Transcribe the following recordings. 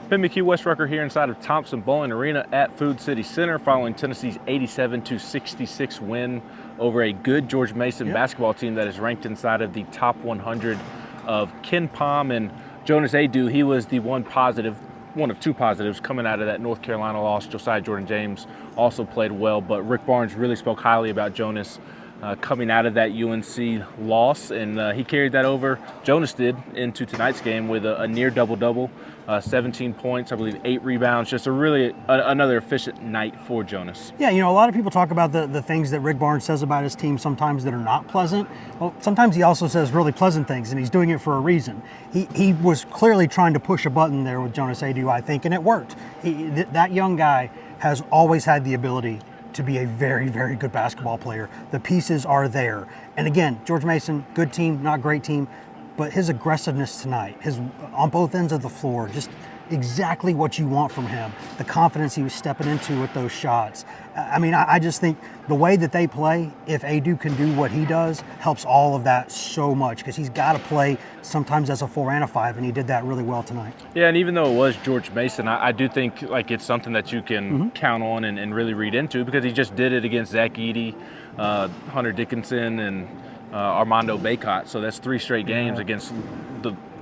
Ben McKee, West Rucker here inside of Thompson Bowling Arena at Food City Center following Tennessee's 87-66 win over a good George Mason basketball team that is ranked inside of the top 100 of Ken Pom and Jonas Adu. He was the one of two positives coming out of that North Carolina loss. Josiah Jordan-James also played well, but Rick Barnes really spoke highly about Jonas coming out of that UNC loss, and he carried that over. Jonas did into tonight's game with a near double-double, 17 points, I believe 8 rebounds, just another efficient night for Jonas. Yeah, a lot of people talk about the things that Rick Barnes says about his team sometimes that are not pleasant. Well, sometimes he also says really pleasant things, and he's doing it for a reason. He was clearly trying to push a button there with Jonas Adu, I think, and it worked. That young guy has always had the ability to be a very, very good basketball player. The pieces are there. And again, George Mason, good team, not great team, but his aggressiveness tonight, his on both ends of the floor, just exactly what you want from him. The confidence he was stepping into with those shots. I just think the way that they play, if Adu can do what he does, helps all of that so much, because he's got to play sometimes as a 4 and a 5, and he did that really well tonight. Yeah, and even though it was George Mason, I do think it's something that you can count on and really read into, because he just did it against Zach Edey, Hunter Dickinson, and Armando Bacot. So that's 3 straight games against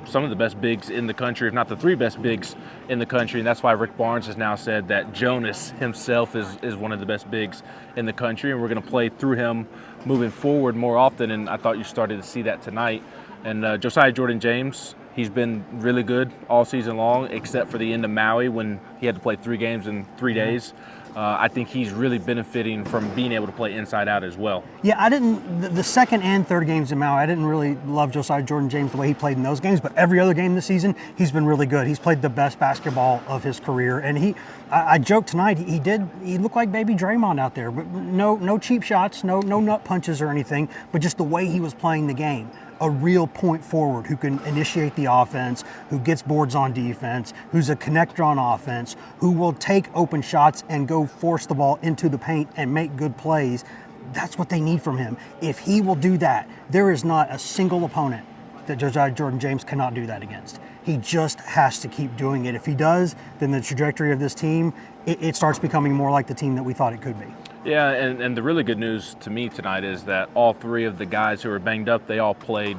some of the best bigs in the country, if not the 3 best bigs in the country. And that's why Rick Barnes has now said that Jonas himself is one of the best bigs in the country, and we're going to play through him moving forward more often. And I thought you started to see that tonight. And Josiah Jordan-James, he's been really good all season long, except for the end of Maui when he had to play 3 games in 3 days. I think he's really benefiting from being able to play inside out as well. Yeah, the second and third games in Maui, I didn't really love Josiah Jordan-James the way he played in those games, but every other game this season, he's been really good. He's played the best basketball of his career, and I joked tonight, he looked like baby Draymond out there, but no cheap shots, no nut punches or anything, but just the way he was playing the game. A real point forward who can initiate the offense, who gets boards on defense, who's a connector on offense, who will take open shots and go force the ball into the paint and make good plays. That's what they need from him. If he will do that, there is not a single opponent that Josiah Jordan-James cannot do that against. He just has to keep doing it. If he does, then the trajectory of this team, it starts becoming more like the team that we thought it could be. Yeah, and the really good news to me tonight is that all 3 of the guys who were banged up, they all played.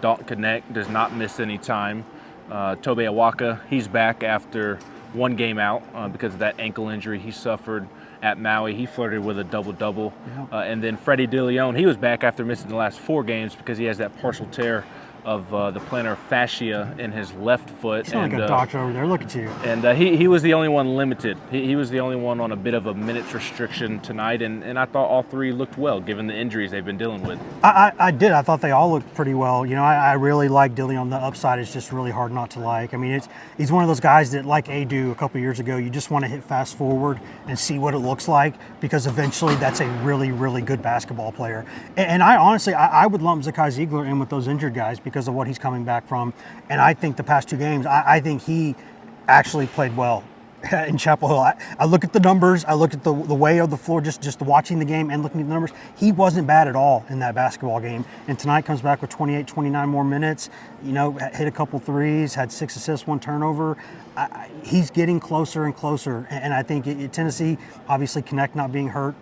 Dalton Connect does not miss any time. Tobe Awaka, he's back after 1 game out because of that ankle injury he suffered at Maui. He flirted with a double-double. And then Freddie DeLeon, he was back after missing the last 4 games because he has that partial tear of the plantar fascia in his left foot. He's like a doctor over there. Look at you. And he was the only one limited. He was the only one on a bit of a minutes restriction tonight, and I thought all 3 looked well given the injuries they've been dealing with. I did. I thought they all looked pretty well. I really like Dilly on the upside. It's just really hard not to like. He's one of those guys that, like Adu a couple years ago, you just want to hit fast forward and see what it looks like, because eventually that's a really, really good basketball player. And I honestly, I would lump Zakai Ziegler in with those injured guys because of what he's coming back from. And I think the past 2 games, I think he actually played well in Chapel Hill. I look at the numbers, I look at the way of the floor, just watching the game and looking at the numbers. He wasn't bad at all in that basketball game. And tonight comes back with 28, 29 more minutes, hit a couple threes, had 6 assists, 1 turnover. He's getting closer and closer. And I think Tennessee, obviously Connect not being hurt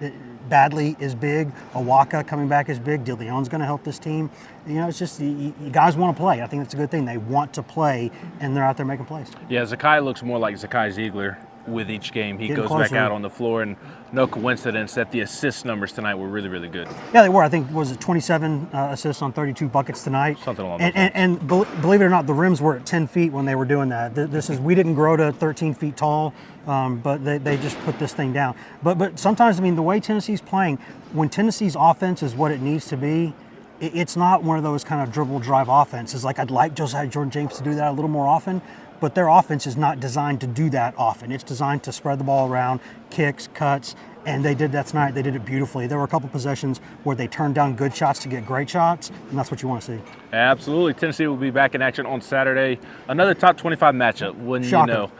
badly is big. Awaka coming back is big. DeLeon's going to help this team. It's just you guys want to play. I think that's a good thing. They want to play, and they're out there making plays. Yeah, Zakai looks more like Zakai Ziegler with each game. He goes back out on the floor, and no coincidence that the assist numbers tonight were really, really good. Yeah, they were. I think, was it 27 assists on 32 buckets tonight? Something along those lines. And believe it or not, the rims were at 10 feet when they were doing that. We didn't grow to 13 feet tall, but they just put this thing down. But sometimes, the way Tennessee's playing, when Tennessee's offense is what it needs to be, it's not one of those kind of dribble drive offenses. Like, I'd like Josiah Jordan-James to do that a little more often, but their offense is not designed to do that often. It's designed to spread the ball around, kicks, cuts, and they did that tonight. They did it beautifully. There were a couple possessions where they turned down good shots to get great shots, and that's what you want to see. Absolutely. Tennessee will be back in action on Saturday. Another top 25 matchup, wouldn't you know?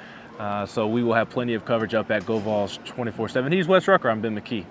So we will have plenty of coverage up at Go Vols 24/7. He's Wes Rucker. I'm Ben McKee.